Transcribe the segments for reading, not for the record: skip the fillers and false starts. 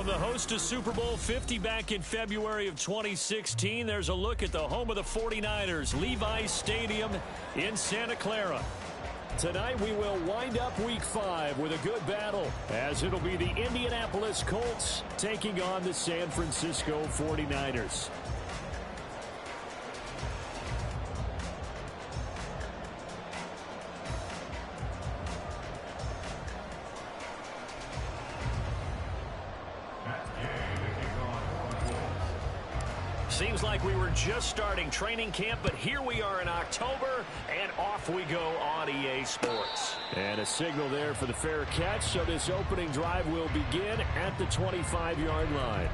From the host to Super Bowl 50 back in February of 2016, there's a look at the home of the 49ers, Levi's Stadium in Santa Clara. Tonight we will wind up Week 5 with a good battle, as it'll be the Indianapolis Colts taking on the San Francisco 49ers. Seems like we were just starting training camp, but here we are in October, and off we go on EA Sports. And a signal there for the fair catch, so this opening drive will begin at the 25-yard line.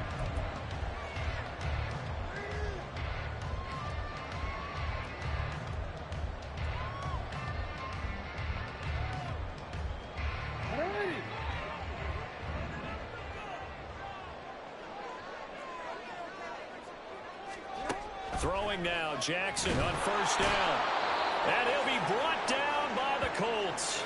Throwing now, Jackson on first down. And he'll be brought down by the Colts.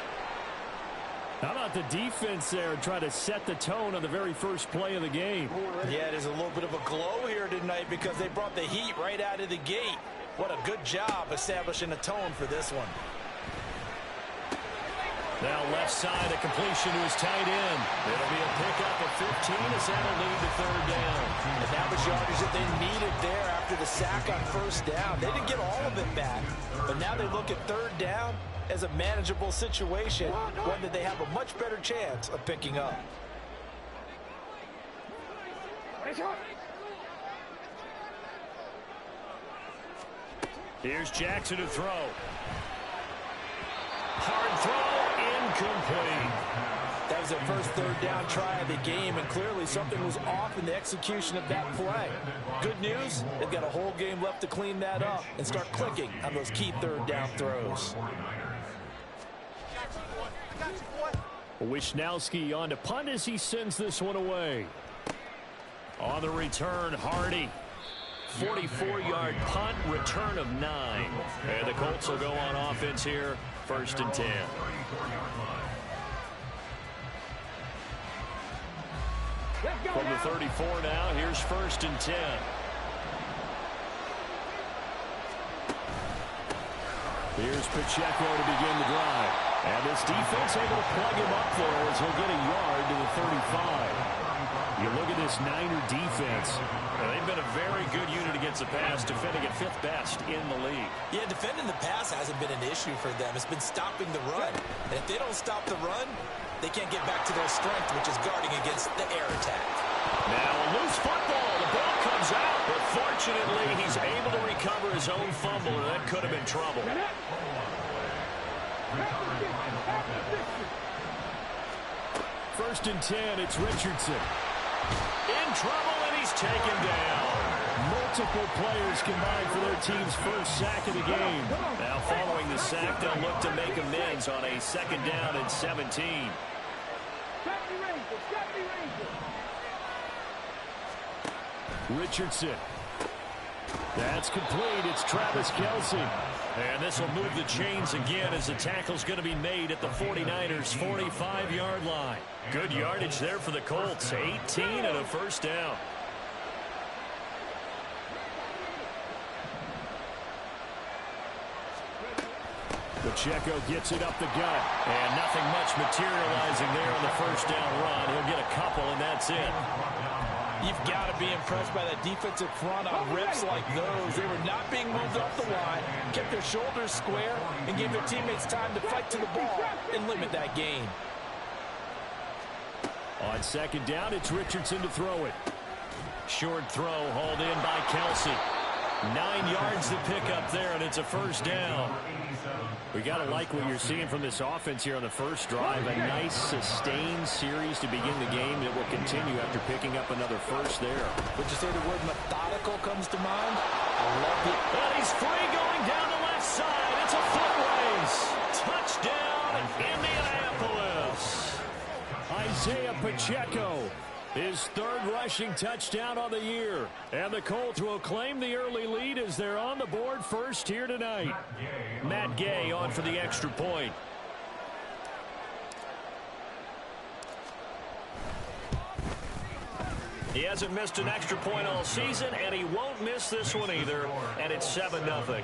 How about the defense there trying to set the tone on the very first play of the game? Yeah, there's a little bit of a glow here tonight because they brought the heat right out of the gate. What a good job establishing a tone for this one. Now left side, a completion to his tight end. It'll be a pickup of 15 as that'll lead to third down. And that was yardage that they needed there after the sack on first down. They didn't get all of it back, but now they look at third down as a manageable situation, one that they have a much better chance of picking up. Here's Jackson to throw. Hard throw, incomplete. That was their first third down try of the game, and clearly something was off in the execution of that play. Good news, they've got a whole game left to clean that up and start clicking on those key third down throws. Wishnowski on to punt as he sends this one away. On the return, Hardy. 44-yard punt, return of 9. And the Colts will go on offense here, 1st and 10. From the 34 now, here's 1st and 10. Here's Pacheco to begin the drive. And this defense able to plug him up there as he'll get a yard to the 35. You look at this Niner defense. They've been a very good unit against the pass, defending at 5th best in the league. Yeah, defending the pass hasn't been an issue for them. It's been stopping the run. And if they don't stop the run, they can't get back to their strength, which is guarding against the air attack. Now a loose football. The ball comes out, but fortunately he's able to recover his own fumble, and that could have been trouble. First and 10, it's Richardson. In trouble, and he's taken down. Multiple players combined for their team's first sack of the game. Now following the sack, they'll look to make amends on a 2nd down and 17. Richardson. That's complete. It's Travis Kelce. And this will move the chains again as the tackle's going to be made at the 49ers' 45-yard line. Good yardage there for the Colts. 18 and a 1st down. Pacheco gets it up the gut. And nothing much materializing there on the 1st down run. He'll get a couple, and that's it. You've got to be impressed by that defensive front on rips like those. They were not being moved off the line, kept their shoulders square, and gave their teammates time to fight to the ball and limit that gain. On 2nd down, it's Richardson to throw it. Short throw hauled in by Kelce. 9 yards to pick up there, and it's a 1st down. We got to like what you're seeing from this offense here on the first drive. A nice, sustained series to begin the game that will continue after picking up another first there. Would you say the word methodical comes to mind? I love it. And he's free going down the left side. It's a foot race. Touchdown, Indianapolis. Isaiah Pacheco, his 3rd rushing touchdown on the year. And the Colts will claim the early lead as they're on the board first here tonight. Matt Gay on for the extra point. He hasn't missed an extra point all season, and he won't miss this one either, and it's 7-0. 49ers nothing.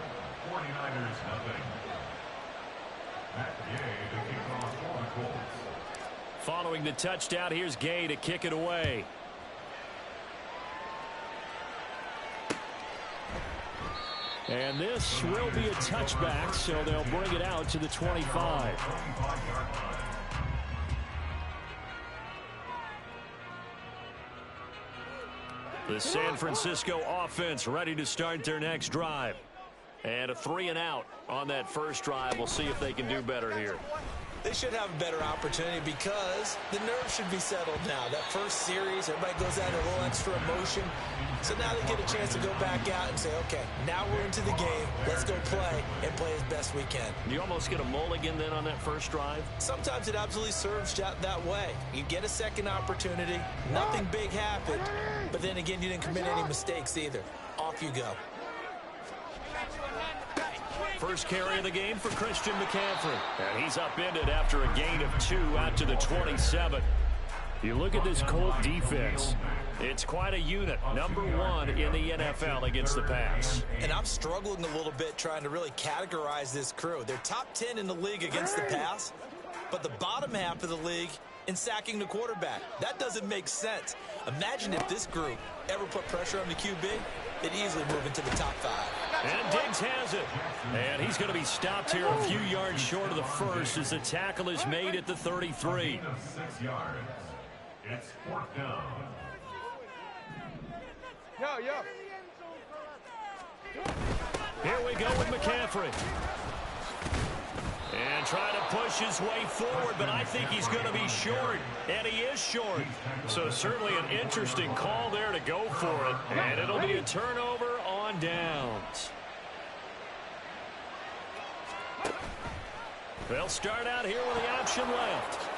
Matt Gay to kick off for the Colts. Following the touchdown, here's Gay to kick it away. And this will be a touchback, so they'll bring it out to the 25. The San Francisco offense ready to start their next drive. And a 3-and-out on that first drive. We'll see if they can do better here. They should have a better opportunity because the nerves should be settled now. That first series, everybody goes out in a little extra emotion. So now they get a chance to go back out and say, okay, now we're into the game. Let's go play and play as best we can. You almost get a mulligan then on that first drive? Sometimes it absolutely serves that way. You get a second opportunity. Nothing big happened. But then again, you didn't commit any mistakes either. Off you go. First carry of the game for Christian McCaffrey. And he's upended after a gain of 2 out to the 27. You look at this Colt defense. It's quite a unit. Number 1 in the NFL against the pass. And I'm struggling a little bit trying to really categorize this crew. They're top 10 in the league against the pass, but the bottom half of the league in sacking the quarterback. That doesn't make sense. Imagine if this group ever put pressure on the QB, they'd easily move into the top 5. And Diggs has it. And he's going to be stopped here a few yards short of the first as the tackle is made at the 33. 6 yards. It's 4th down. Here we go with McCaffrey. And trying to push his way forward, but I think he's going to be short. And he is short. So certainly an interesting call there to go for it. And it'll be a turnover on downs. They'll start out here with the option left.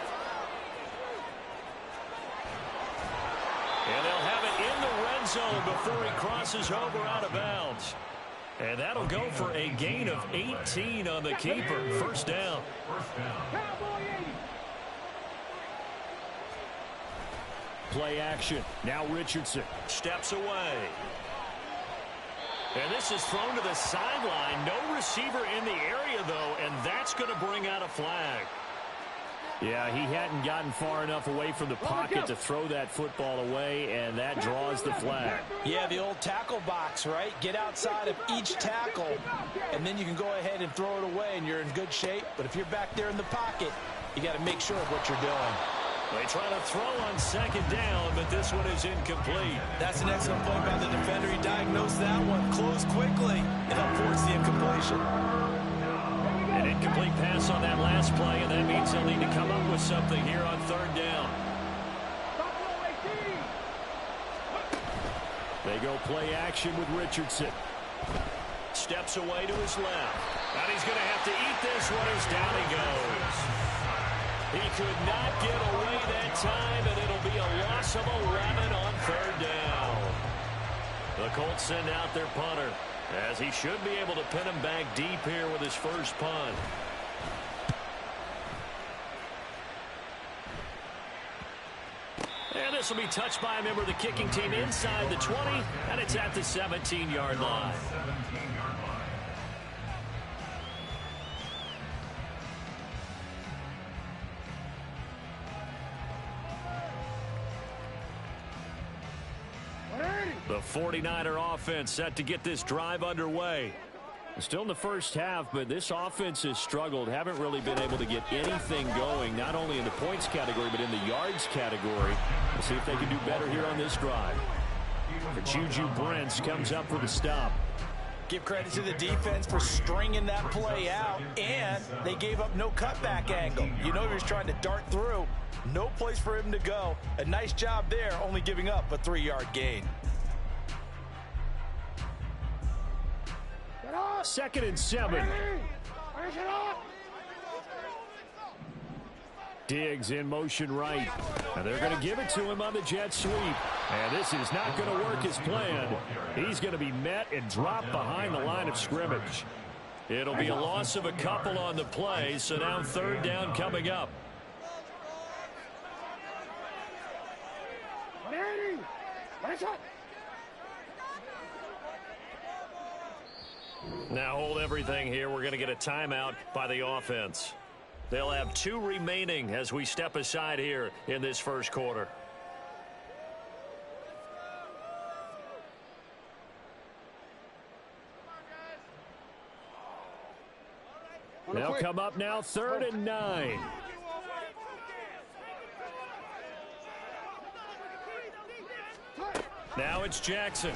And they'll have it in the red zone before he crosses over out of bounds. And that'll go for a gain of 18 on the keeper. First down. Play action. Now Richardson steps away. And this is thrown to the sideline. No receiver in the area, though, and that's going to bring out a flag. Yeah, he hadn't gotten far enough away from the pocket to throw that football away, and that draws the flag. Yeah, the old tackle box, right? Get outside of each tackle, and then you can go ahead and throw it away, and you're in good shape. But if you're back there in the pocket, you got to make sure of what you're doing. They try to throw on second down, but this one is incomplete. That's an excellent play by the defender. He diagnosed that one, closed quickly, and unforced the incompletion. An incomplete pass on that last play, and that means they'll need to come up with something here on third down. They go play action with Richardson. Steps away to his left. And he's going to have to eat this one as down he goes. He could not get away that time, and it'll be a loss of 11 on third down. The Colts send out their punter, as he should be able to pin him back deep here with his first punt. And this will be touched by a member of the kicking team inside the 20, and it's at the 17-yard line. The 49er offense set to get this drive underway. Still in the first half, but this offense has struggled. Haven't really been able to get anything going, not only in the points category, but in the yards category. We'll see if they can do better here on this drive. For Juju Brents comes up for the stop. Give credit to the defense for stringing that play out, and they gave up no cutback angle. You know he was trying to dart through. No place for him to go. A nice job there, only giving up a 3-yard gain. 2nd and 7. Diggs in motion right. And they're going to give it to him on the jet sweep. And this is not going to work as planned. He's going to be met and dropped behind the line of scrimmage. It'll be a loss of a couple on the play, so now third down coming up. Now hold everything here. We're going to get a timeout by the offense. They'll have 2 remaining as we step aside here in this first quarter. They'll come up now, 3rd and 9. Now it's Jackson.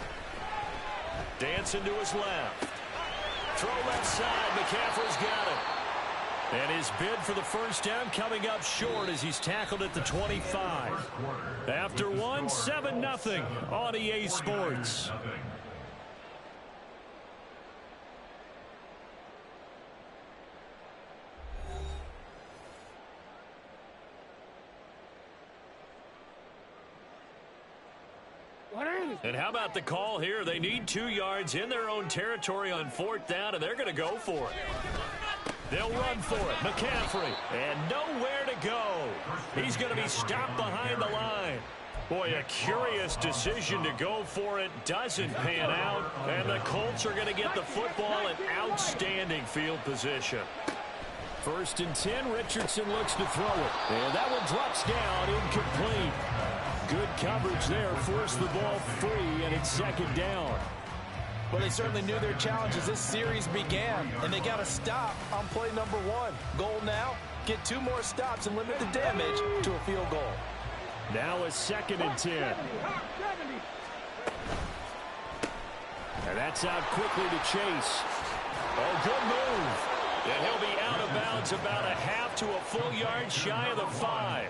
Dancing to his left. Throw left side. McCaffrey's got it. And his bid for the first down coming up short as he's tackled at the 25. After one, 7-0 on EA Sports. And how about the call here? They need 2 yards in their own territory on 4th down, and they're going to go for it. They'll run for it. McCaffrey, and nowhere to go. He's going to be stopped behind the line. Boy, a curious decision to go for it. Doesn't pan out, and the Colts are going to get the football in outstanding field position. 1st and 10, Richardson looks to throw it. And that one drops down, incomplete. Good coverage there, forced the ball free, and it's 2nd down. Well, they certainly knew their challenge as this series began, and they got to stop on play number 1. Goal now, get 2 more stops and limit the damage to a field goal. Now a 2nd and 10. And that's out quickly to Chase. Oh, good move. And he'll be out of bounds about a half to a full yard shy of the 5.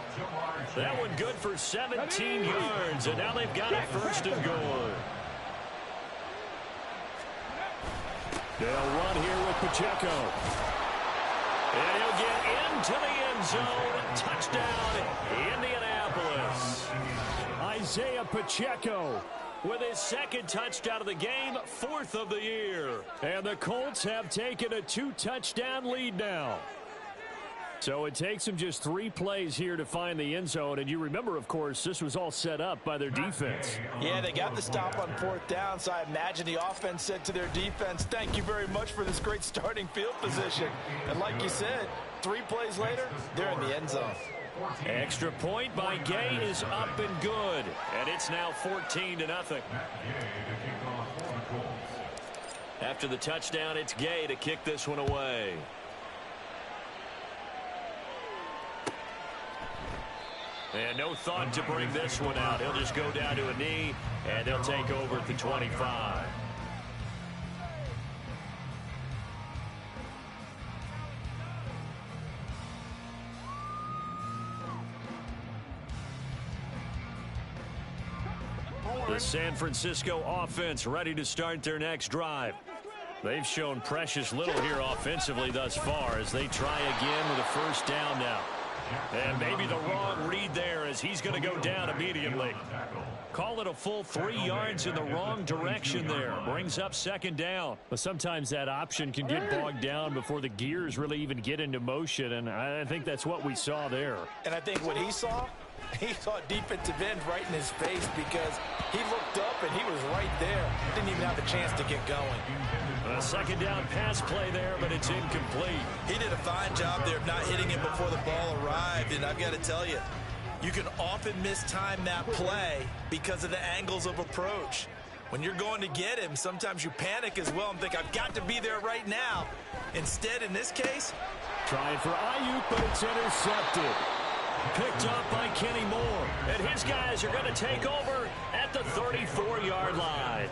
That one good for 17 yards, and now they've got it 1st and goal. They'll run here with Pacheco. And he'll get into the end zone. Touchdown, Indianapolis. Isaiah Pacheco with his 2nd touchdown of the game, 4th of the year. And the Colts have taken a 2-touchdown lead now. So it takes them just 3 plays here to find the end zone. And you remember, of course, this was all set up by their defense. Yeah, they got the stop on 4th down, so I imagine the offense said to their defense, thank you very much for this great starting field position. And like you said, 3 plays later, they're in the end zone. Extra point by Gay is up and good. And it's now 14-0. After the touchdown, it's Gay to kick this one away. And no thought to bring this one out. He'll just go down to a knee, and they'll take over at the 25. The San Francisco offense ready to start their next drive. They've shown precious little here offensively thus far as they try again with a 1st down now. And maybe the wrong read there as he's going to go down immediately. Call it a full 3 yards in the wrong direction there. Brings up 2nd down. But sometimes that option can get bogged down before the gears really even get into motion, and I think that's what we saw there. And I think what he saw defensive end right in his face because he looked up and he was right there. Didn't even have a chance to get going. A 2nd down pass play there, but it's incomplete. He did a fine job there of not hitting it before the ball arrived, and I've got to tell you, you can often mistime that play because of the angles of approach. When you're going to get him, sometimes you panic as well and think, I've got to be there right now. Instead, in this case, trying for Ayuk, but it's intercepted. Picked up by Kenny Moore. And his guys are going to take over at the 34-yard line.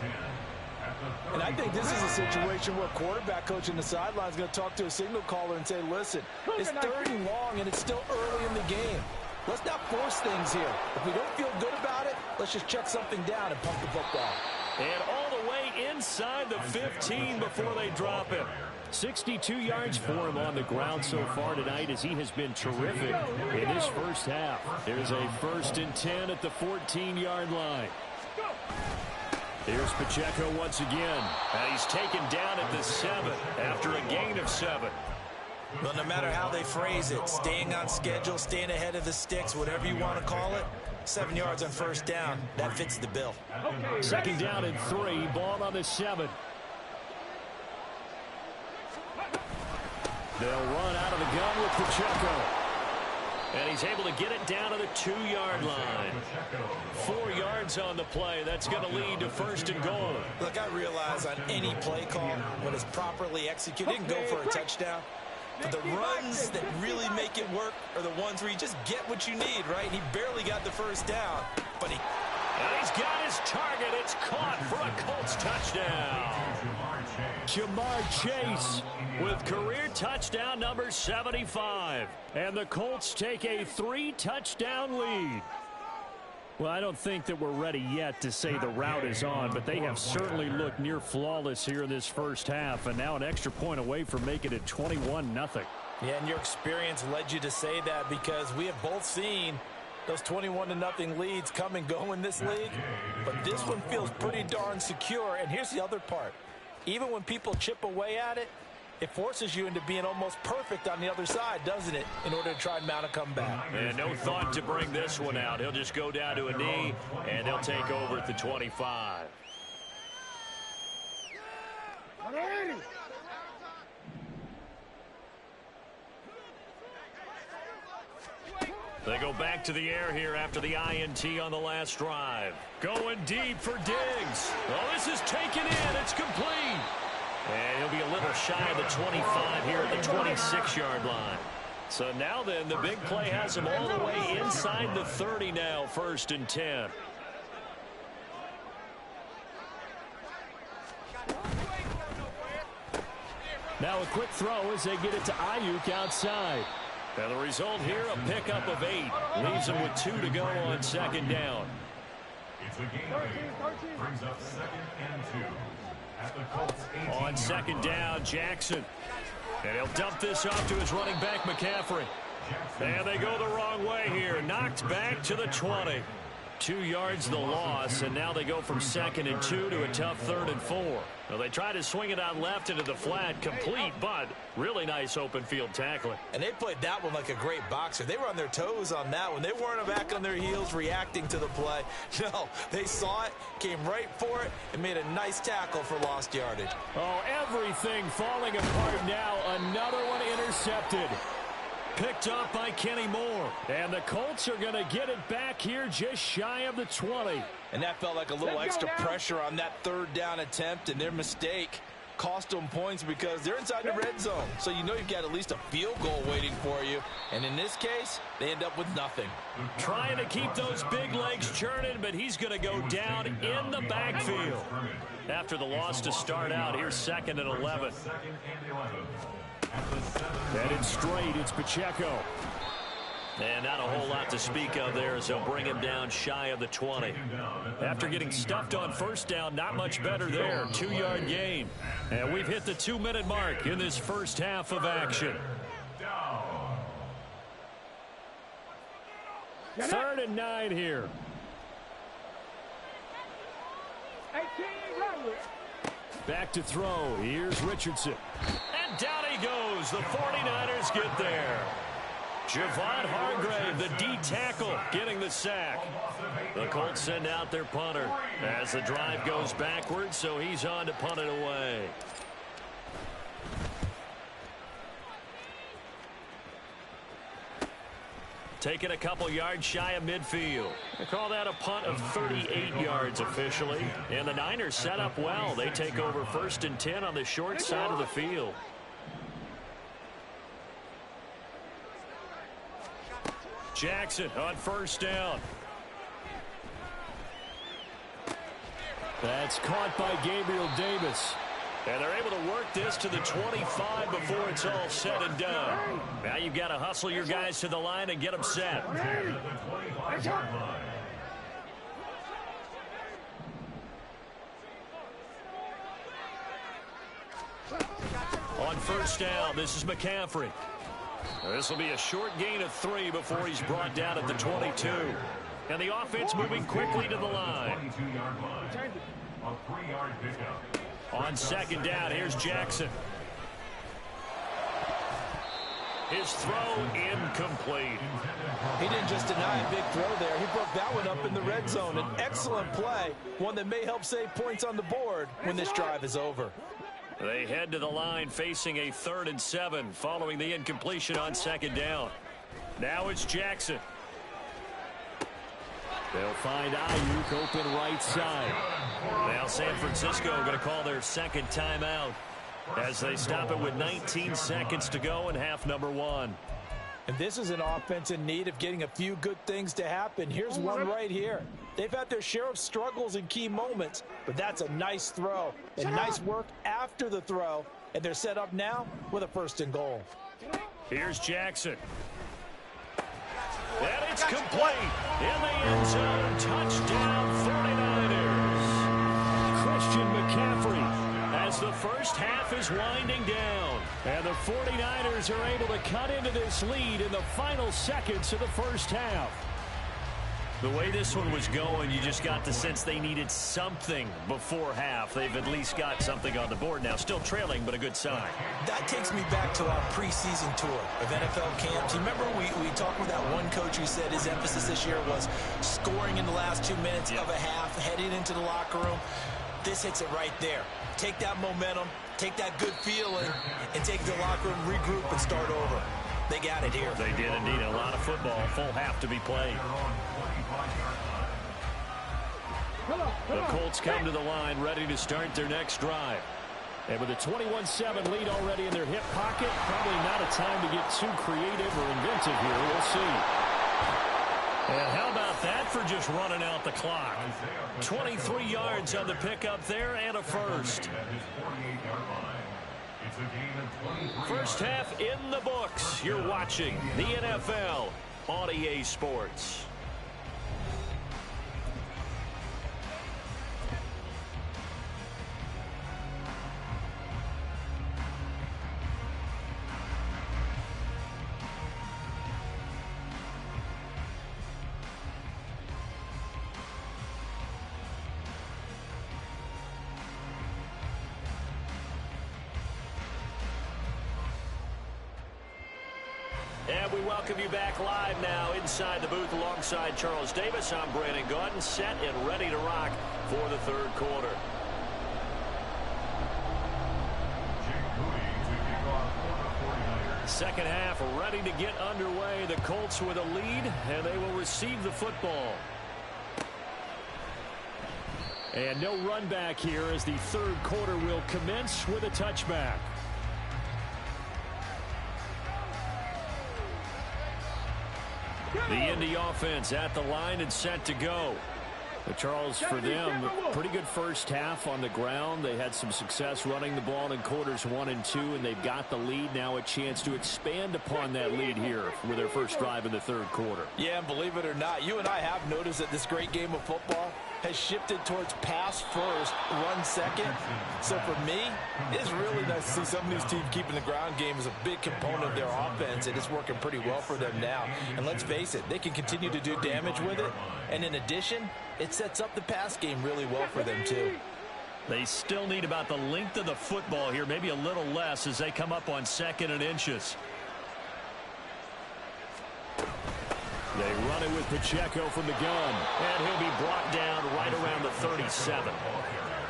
And I think this is a situation where quarterback coach in the sideline is going to talk to a signal caller and say, listen, it's 3rd and long and it's still early in the game. Let's not force things here. If we don't feel good about it, let's just check something down and pump the football. And all the way inside the 15 before they drop him. 62 yards for him on the ground so far tonight as he has been terrific in his 1st half. There's a 1st and 10 at the 14-yard line. Here's Pacheco once again. And he's taken down at the 7 after a gain of 7. Well, no matter how they phrase it, staying on schedule, staying ahead of the sticks, whatever you want to call it, 7 yards on first down, that fits the bill. Second down and 3, ball on the 7. They'll run out of the gun with Pacheco. And he's able to get it down to the 2-yard line. 4 yards on the play. That's going to lead to first and goal. Look, I realize on any play call, when it's properly executed, you can go for a touchdown. But the runs that really make it work are the ones where you just get what you need, right? He barely got the first down, but and he's got his target. It's caught for a Colts touchdown. Jamar Chase with career touchdown number 75. And the Colts take a 3-touchdown lead. Well, I don't think that we're ready yet to say the route is on, but they have certainly looked near flawless here in this first half, and now an extra point away from making it 21-0. Yeah, and your experience led you to say that, because we have both seen those 21-0 leads come and go in this league, but this one feels pretty darn secure. And here's the other part. Even when people chip away at it, it forces you into being almost perfect on the other side, doesn't it, in order to try and mount a comeback. And no thought to bring this one out. He'll just go down to a knee, and they'll take over at the 25. They go back to the air here after the INT on the last drive. Going deep for Diggs. Oh, this is taken in. It's complete. And he'll be a little shy of the 25 here at the 26-yard line. So now then, the big play has him all the way inside the 30 now, 1st and 10. Now a quick throw as they get it to Ayuk outside. And the result here, a pickup of 8. Leaves him with 2 to go on 2nd down. It's a game brings up 2nd and 2. At the Colts 18. On 2nd down, Jackson. And he'll dump this off to his running back, McCaffrey. And they go the wrong way here. Knocked back to the 20. 2 yards the loss, and now they go from 2nd and 2 to a tough 3rd and 4. Well, they try to swing it out left into the flat, complete, but really nice open field tackling. And they played that one like a great boxer. They were on their toes on that one. They weren't back on their heels reacting to the play. No, they saw it, came right for it, and made a nice tackle for lost yardage. Oh, everything falling apart now. Another one intercepted. Picked off by Kenny Moore. And the Colts are going to get it back here just shy of the 20. And that felt like a little extra pressure on that 3rd down attempt, and their mistake cost them points because they're inside the red zone. So you know you've got at least a field goal waiting for you. And in this case, they end up with nothing. Trying to keep those big legs churning, but he's going to go down in the backfield. After the loss to start out, here's 2nd and 11. Headed straight, it's Pacheco. And not a whole lot to speak of there as they'll bring him down shy of the 20. After getting stuffed on 1st down, not much better there. 2-yard gain. And we've hit the 2-minute mark in this first half of action. 3rd and 9 here. Back to throw. Here's Richardson. And down he goes. The 49ers get there. Javon Hargrave, the D tackle, getting the sack. The Colts send out their punter as the drive goes backwards, so he's on to punt it away. Taking a couple yards shy of midfield. They call that a punt of 38 yards officially. And the Niners set up well. They take over 1st and 10 on the short side of the field. Jackson on 1st down. That's caught by Gabriel Davis. And they're able to work this to the 25 before it's all said and done. Now you've got to hustle your guys to the line and get them set. On 1st down, this is McCaffrey. This will be a short gain of 3 before he's brought down at the 22. And the offense moving quickly to the line. On 2nd down, here's Jackson. His throw incomplete. He didn't just deny a big throw there. He broke that one up in the red zone. An excellent play, one that may help save points on the board when this drive is over. They head to the line facing a 3rd and 7 following the incompletion on 2nd down. Now it's Jackson. They'll find Ayuk open right side. Now San Francisco going to call their 2nd timeout as they stop it with 19 seconds to go in half number 1. And this is an offense in need of getting a few good things to happen. Here's one right here. They've had their share of struggles in key moments, but that's a nice throw and nice work after the throw. And they're set up now with a 1st and goal. Here's Jackson. And it's complete in the end zone. Touchdown 49ers. Christian McCaffrey as the first half is winding down. And the 49ers are able to cut into this lead in the final seconds of the first half. The way this one was going, you just got the sense they needed something before half. They've at least got something on the board now. Still trailing, but a good sign. That takes me back to our preseason tour of NFL camps. You remember we talked with that one coach who said his emphasis this year was scoring in the last 2 minutes of a half, heading into the locker room. This hits it right there. Take that momentum, take that good feeling, and take it to the locker room, regroup, and start over. They got it here. They did indeed. A lot of football, full half to be played. The Colts come to the line, ready to start their next drive. And with a 21-7 lead already in their hip pocket, probably not a time to get too creative or inventive here. We'll see. And how about that for just running out the clock? 23 yards on the pickup there and a first. First half in the books. You're watching the NFL on EA Sports. And we welcome you back live now inside the booth alongside Charles Davis. I'm Brandon Gaudin, set and ready to rock for the 3rd quarter. Second half ready to get underway. The Colts with a lead, and they will receive the football. And no run back here as the 3rd quarter will commence with a touchback. The Indy offense at the line and set to go. But Charles, for them, pretty good first half on the ground. They had some success running the ball in quarters 1 and 2, and they've got the lead. Now a chance to expand upon that lead here with their first drive in the 3rd quarter. Yeah, and believe it or not, you and I have noticed that this great game of football has shifted towards pass first, run second. So for me, it's really nice to see some of these teams keeping the ground game as a big component of their offense, and it's working pretty well for them now. And let's face it, they can continue to do damage with it. And in addition, it sets up the pass game really well for them too. They still need about the length of the football here, maybe a little less as they come up on 2nd and inches. They run it with Pacheco from the gun, and he'll be brought down right around the 37.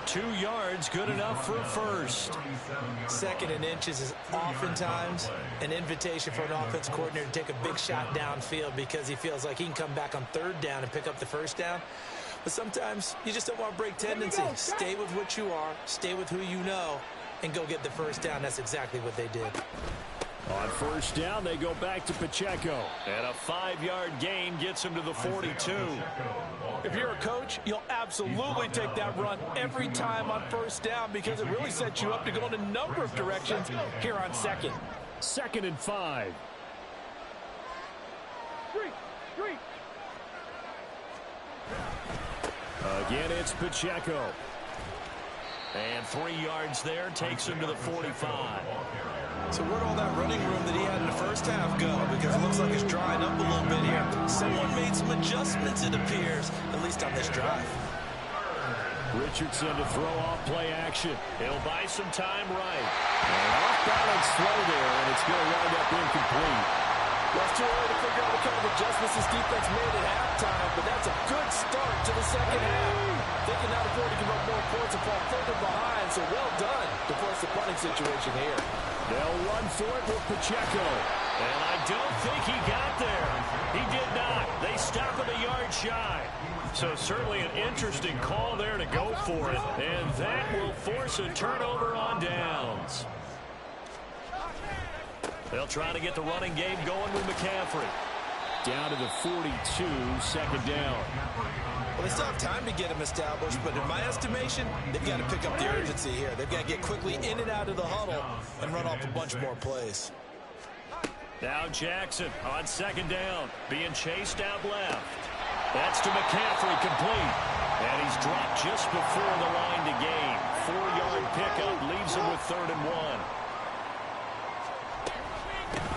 2 yards, good enough for a first. 2nd and inches is oftentimes an invitation for an offense coordinator to take a big shot downfield because he feels like he can come back on 3rd down and pick up the first down. But sometimes you just don't want to break tendency. Stay with what you are, stay with who you know, and go get the first down. That's exactly what they did. On first down, they go back to Pacheco. And a 5-yard gain gets him to the 42. If you're a coach, you'll absolutely take that run every time on first down because it really sets you up to go in a number of directions here on 2nd. 2nd and 5. Again, it's Pacheco. And 3 yards there takes him to the 45. So where'd all that running room that he had in the first half go? Because it looks like it's drying up a little bit here. Someone made some adjustments, it appears, at least on this drive. Richardson to throw off play action. He'll buy some time right. An off-balance throw there, and it's going to wind up incomplete. Well, it's too early to figure out what kind of adjustments this defense made at halftime, but that's a good start to the second half. They can not afford to give up more points and fall further behind, so well done to force the punting situation here. They'll run for it with Pacheco. And I don't think he got there. He did not. They stop him a yard shy. So certainly an interesting call there to go for it. And that will force a turnover on downs. They'll try to get the running game going with McCaffrey. Down to the 42, second down. Well, they still have time to get him established, but in my estimation, they've got to pick up the urgency here. They've got to get quickly in and out of the huddle and run off a bunch more plays. Now Jackson on second down, being chased out left. That's to McCaffrey, complete. And he's dropped just before the line to gain. 4-yard pickup leaves him with 3rd and 1.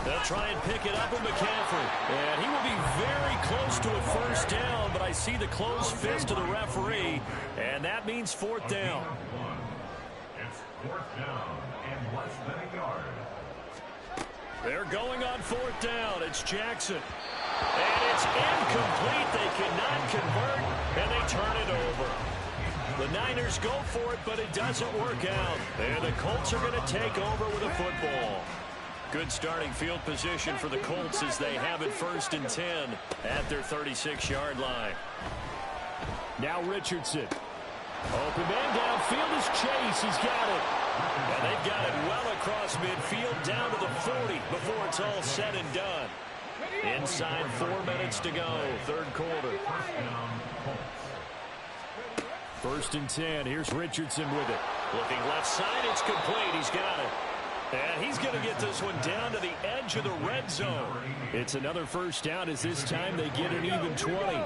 They'll try and pick it up with McCaffrey. And he will be very close to a first down, but I see the closed fist of the referee, and that means 4th down. It's 4th down and less than a yard. They're going on 4th down. It's Jackson. And it's incomplete. They cannot convert, and they turn it over. The Niners go for it, but it doesn't work out. And the Colts are going to take over with a football. Good starting field position for the Colts as they have it 1st and 10 at their 36-yard line. Now Richardson. Open man downfield is Chase. He's got it. And they've got it well across midfield down to the 40 before it's all said and done. Inside 4 minutes to go, 3rd quarter. 1st and 10. Here's Richardson with it. Looking left side, it's complete. He's got it. And he's going to get this one down to the edge of the red zone. It's another first down as this time they get an even 20.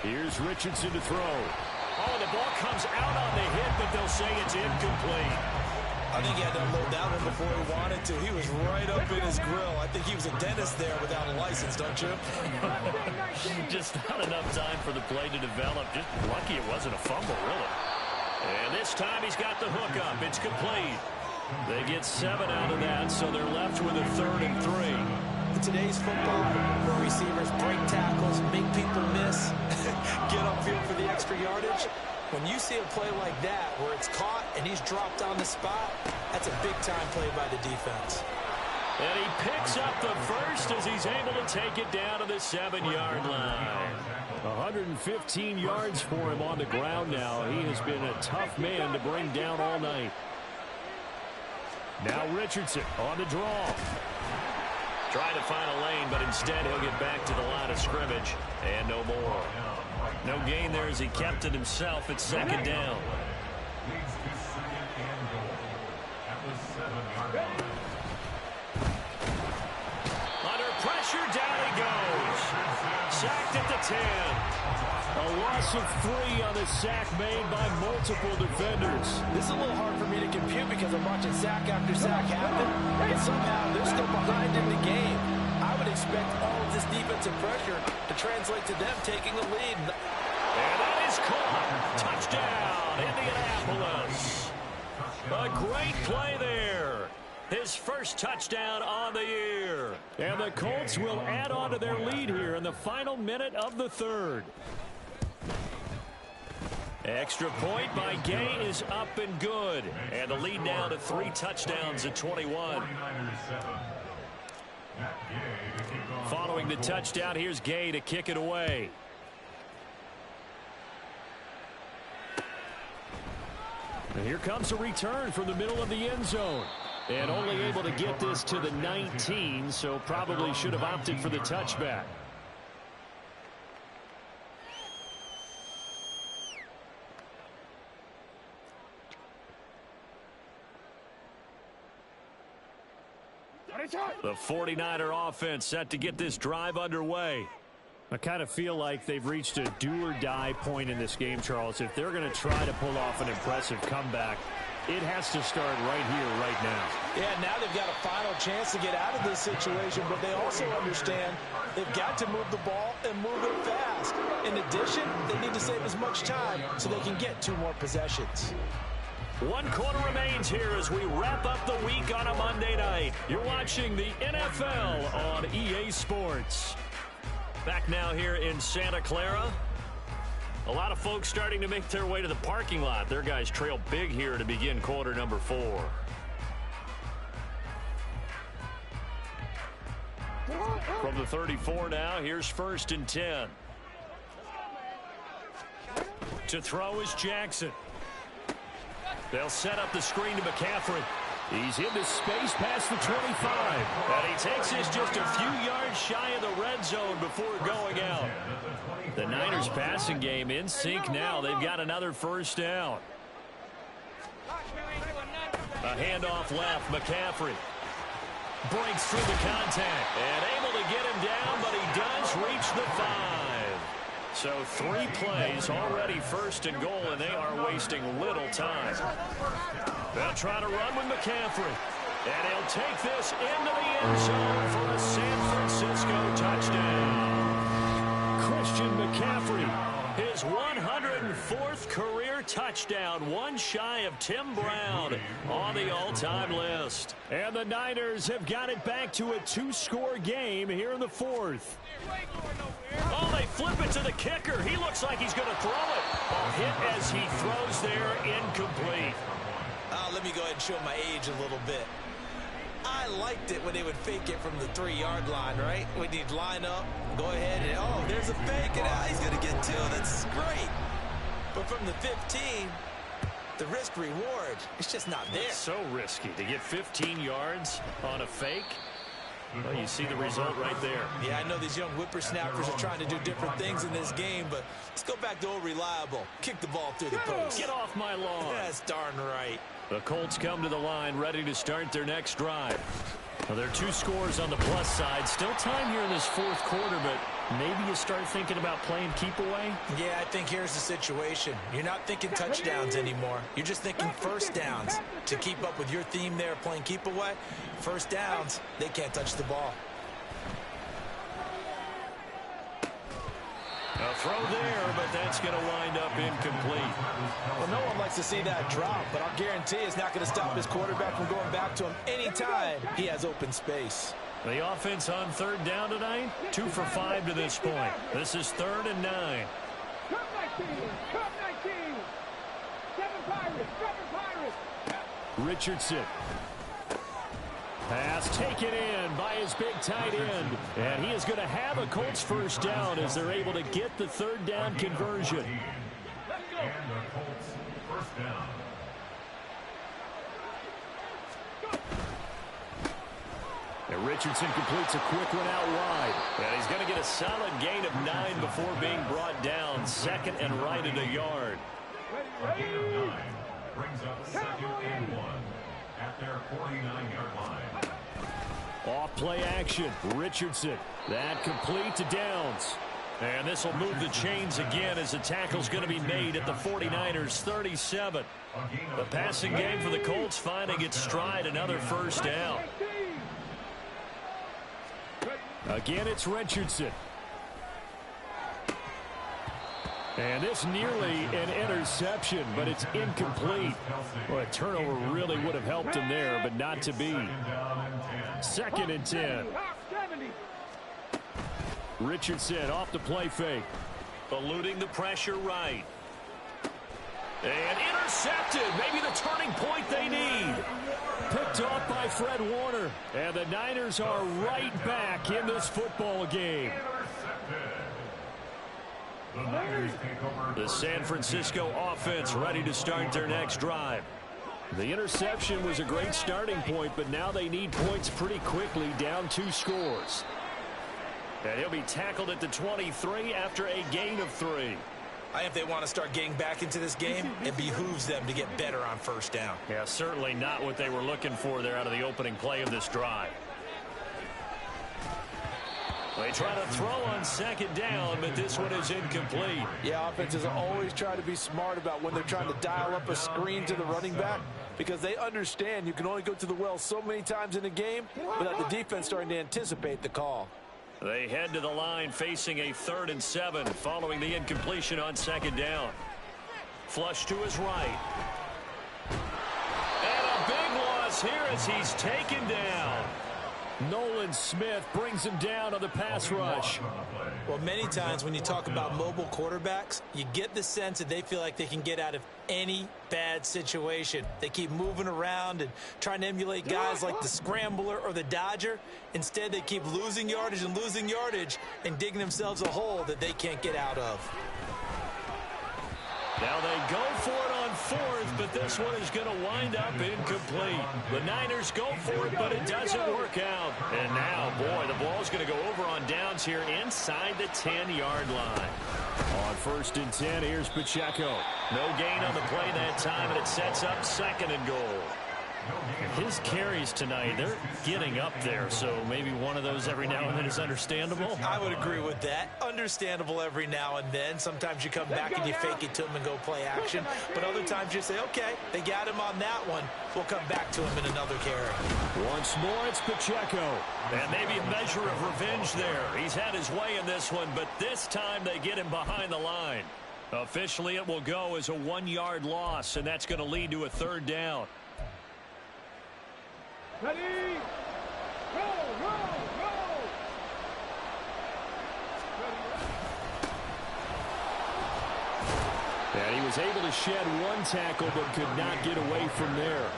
Here's Richardson to throw. Oh, the ball comes out on the hit, but they'll say it's incomplete. I think he had to unload that one before he wanted to. He was right up in his grill. I think he was a dentist there without a license, don't you? Just not enough time for the play to develop. Just lucky it wasn't a fumble, really. And this time he's got the hook up. It's complete. They get 7 out of that, so they're left with a 3rd and 3. In today's football, where receivers break tackles, make people miss, get upfield for the extra yardage, when you see a play like that where it's caught and he's dropped on the spot, that's a big-time play by the defense. And he picks up the first as he's able to take it down to the 7-yard line. 115 yards for him on the ground now. He has been a tough man to bring down all night. Now Richardson on the draw. Trying to find a lane, but instead he'll get back to the line of scrimmage. And no more. No gain there as he kept it himself at 2nd down. Leads to 2nd and goal at the 7-yard line. Under pressure, down he goes. Sacked at the 10. A loss of 3 on the sack made by multiple defenders. This is a little hard for me to compute because I'm watching sack after sack happen, but somehow they're still behind in the game. I would expect all of this defensive pressure to translate to them taking the lead. And that is caught. Touchdown, Indianapolis. A great play there. His first touchdown on the year. And the Colts will add on to their lead here in the final minute of the 3rd. Extra point by Gay is up and good. And the lead now to 3 touchdowns at 21. Following the touchdown, here's Gay to kick it away. And here comes a return from the middle of the end zone. And only able to get this to the 19, so probably should have opted for the touchback. The 49er offense set to get this drive underway. I kind of feel like they've reached a do-or-die point in this game, Charles. If they're going to try to pull off an impressive comeback, it has to start right here, right now. Yeah, now they've got a final chance to get out of this situation, but they also understand they've got to move the ball and move it fast. In addition, they need to save as much time so they can get 2 more possessions. 1 quarter remains here as we wrap up the week on a Monday night. You're watching the NFL on EA Sports. Back now here in Santa Clara. A lot of folks starting to make their way to the parking lot. Their guys trail big here to begin quarter number 4. From the 34 now, here's 1st and 10. To throw is Jackson. They'll set up the screen to McCaffrey. He's into space past the 25. And he takes this just a few yards shy of the red zone before going out. The Niners passing game in sync now. They've got another 1st down. A handoff left. McCaffrey breaks through the contact and able to get him down, but he does reach the 5. So 3 plays already 1st and goal, and they are wasting little time. They'll try to run with McCaffrey. And he'll take this into the end zone for a San Francisco touchdown. Christian McCaffrey, his 104th career touchdown, 1 shy of Tim Brown on the all-time list. And the Niners have got it back to a 2-score game here in the 4th. Oh, they flip it to the kicker. He looks like he's going to throw it. A hit as he throws there, incomplete. Let me go ahead and show my age a little bit. I liked it when they would fake it from the 3-yard line, right? When you'd line up, go ahead, and oh, there's a fake, and he's going to get 2. That's great. But from the 15, the risk-reward, it's just not there. It's so risky to get 15 yards on a fake. Well, you see the result right there. Yeah, I know these young whippersnappers are trying to do different things in this game, but let's go back to old reliable. Kick the ball through the post. Get off my lawn. That's darn right. The Colts come to the line ready to start their next drive. Well, there are 2 scores on the plus side. Still time here in this 4th quarter, but maybe you start thinking about playing keep away? Yeah, I think here's the situation. You're not thinking touchdowns anymore. You're just thinking 1st downs. To keep up with your theme there, playing keep away, 1st downs, they can't touch the ball. A throw there, but that's going to wind up incomplete. Well, no one likes to see that drop, but I'll guarantee it's not going to stop his quarterback from going back to him anytime he has open space. The offense on 3rd down tonight, 2 for 5 to this point. This is 3rd and 9. Cup 19, Cup 19. 7 Pirates, 7 Pirates. Richardson. Pass taken in by his big tight end. And he is going to have a Colts 1st down as they're able to get the 3rd down conversion. And the Colts 1st down. And Richardson completes a quick one out wide. And he's going to get a solid gain of 9 before being brought down. 2nd and right at a yard. A gain of 9 brings up 2nd and 1 at their 49-yard line. Off play action. Richardson. That complete to Downs. And this will move the chains again as the tackle's going to be made at the 49ers 37. The passing game for the Colts finding its stride, another 1st down. Again, it's Richardson. And this nearly an interception, but it's incomplete. Well, a turnover really would have helped him there, but not to be. 2nd and 10. Richardson off the play fake. Eluding the pressure right. And intercepted. Maybe the turning point they need. Picked off by Fred Warner. And the Niners are right back in this football game. The San Francisco offense ready to start their next drive. The interception was a great starting point, but now they need points pretty quickly, down 2 scores. And he'll be tackled at the 23 after a gain of 3. If they want to start getting back into this game, it behooves them to get better on 1st down. Yeah, certainly not what they were looking for there out of the opening play of this drive. They try to throw on 2nd down, but this one is incomplete. Yeah, offenses always try to be smart about when they're trying to dial up a screen to the running back, because they understand you can only go to the well so many times in a game without the defense starting to anticipate the call. They head to the line facing a 3rd and 7 following the incompletion on 2nd down. Flush to his right. And a big loss here as he's taken down. Nolan Smith brings him down on the pass rush. Well, many times when you talk about mobile quarterbacks, you get the sense that they feel like they can get out of any bad situation. They keep moving around and trying to emulate guys like the Scrambler or the Dodger. Instead, they keep losing yardage and digging themselves a hole that they can't get out of. Now they go for it on 4th, but this one is going to wind up incomplete. The Niners go for it, but it doesn't work out. And now, boy, the ball's going to go over on downs here inside the 10-yard line. On 1st and 10, here's Pacheco. No gain on the play that time, and it sets up 2nd and goal. His carries tonight, they're getting up there, so maybe one of those every now and then is understandable. I would agree with that. Understandable every now and then. Sometimes you come back and you fake it to him and go play action. But other times you say, okay, they got him on that one. We'll come back to him in another carry. Once more, it's Pacheco. And maybe a measure of revenge there. He's had his way in this one, but this time they get him behind the line. Officially, it will go as a 1-yard loss, and that's going to lead to a 3rd down. Ready? Roll! And he was able to shed 1 tackle but could not get away from there.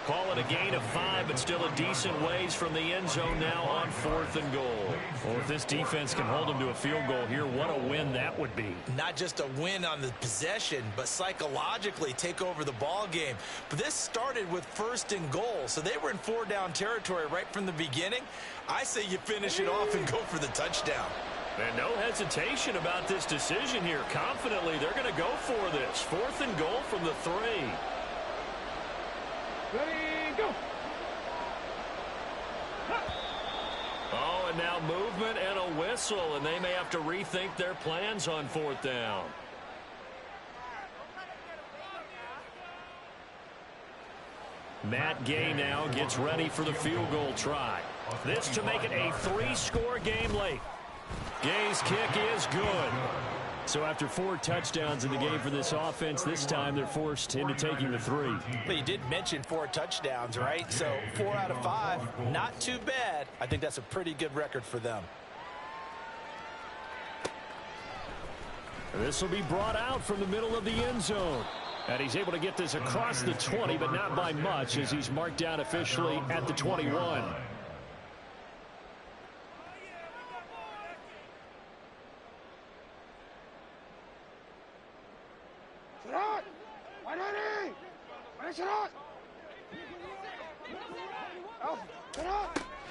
Call it a gain of 5, but still a decent ways from the end zone now on 4th and goal. Well, if this defense can hold them to a field goal here, what a win that would be. Not just a win on the possession, but psychologically take over the ball game. But this started with 1st and goal, so they were in 4-down territory right from the beginning. I say you finish it off and go for the touchdown. And no hesitation about this decision here. Confidently, they're going to go for this. 4th and goal from the 3. Ready, go! Oh, and now movement and a whistle, and they may have to rethink their plans on 4th down. Matt Gay now gets ready for the field goal try. This to make it a 3-score game late. Gay's kick is good. So after 4 touchdowns in the game for this offense, this time they're forced into taking the 3. But you did mention 4 touchdowns, right? So 4 out of 5, not too bad. I think that's a pretty good record for them. This will be brought out from the middle of the end zone. And he's able to get this across the 20, but not by much, as he's marked down officially at the 21.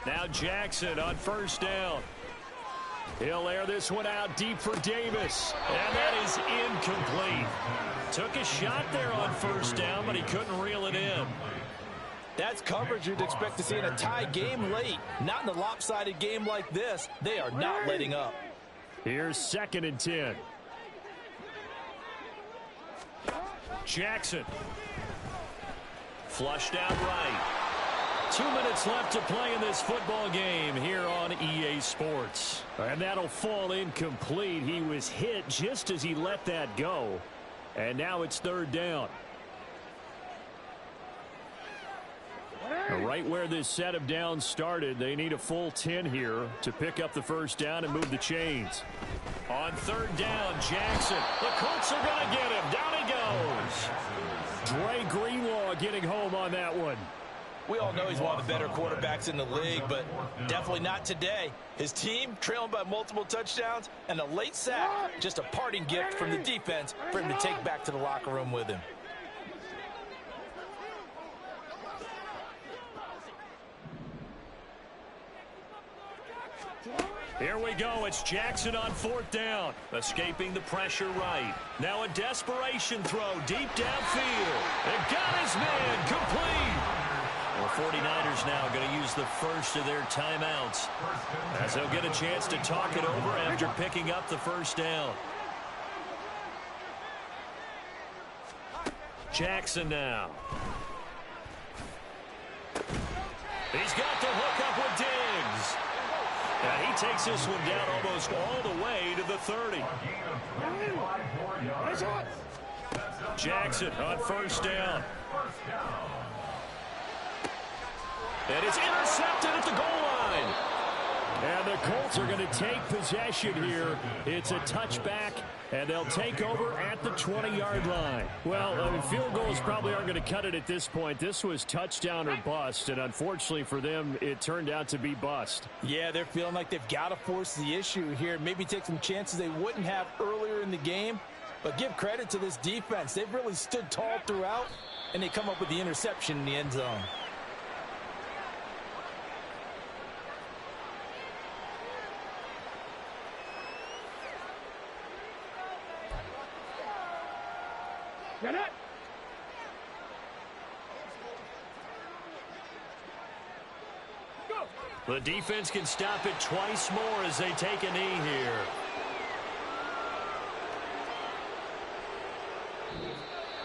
Now Jackson on 1st down. He'll air this one out deep for Davis. And that is incomplete. Took a shot there on 1st down, but he couldn't reel it in. That's coverage you'd expect to see in a tie game late. Not in a lopsided game like this. They are not letting up. Here's 2nd and 10. Jackson. Flushed out right. 2 minutes left to play in this football game here on EA Sports. And that'll fall incomplete. He was hit just as he let that go. And now it's 3rd down. Right where this set of downs started, they need a full 10 here to pick up the 1st down and move the chains. On 3rd down, Jackson. The Colts are going to get him. Down he goes. Dre Greenlaw getting home on that one. We all know he's one of the better quarterbacks in the league, but definitely not today. His team trailing by multiple touchdowns and a late sack, just a parting gift from the defense for him to take back to the locker room with him. Here we go. It's Jackson on 4th down. Escaping the pressure right. Now a desperation throw deep downfield. It got his man complete. Well, 49ers now going to use the first of their timeouts as they'll get a chance to talk it over after picking up the 1st down. Jackson now. He's got the hook up with Diggs. And he takes this one down almost all the way to the 30. Jackson on first down. And it's intercepted at the goal line. And the Colts are going to take possession here. It's a touchback, and they'll take over at the 20-yard line. Well, field goals probably aren't going to cut it at this point. This was touchdown or bust, and unfortunately for them, it turned out to be bust. Yeah, they're feeling like they've got to force the issue here. Maybe take some chances they wouldn't have earlier in the game. But give credit to this defense. They've really stood tall throughout, and they come up with the interception in the end zone. Get it. Go. The defense can stop it twice more as they take a knee here.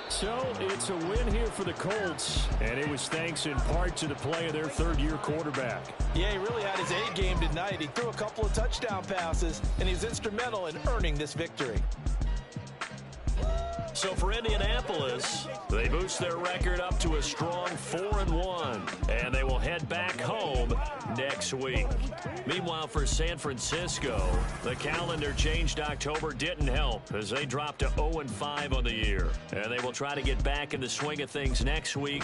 So it's a win here for the Colts, and it was thanks in part to the play of their third-year quarterback. Yeah, he really had his A game tonight. He threw a couple of touchdown passes, and he was instrumental in earning this victory. So for Indianapolis, they boost their record up to a strong 4-1, and they will head back home next week. Meanwhile, for San Francisco, the calendar changed October didn't help as they dropped to 0-5 on the year. And they will try to get back in the swing of things next week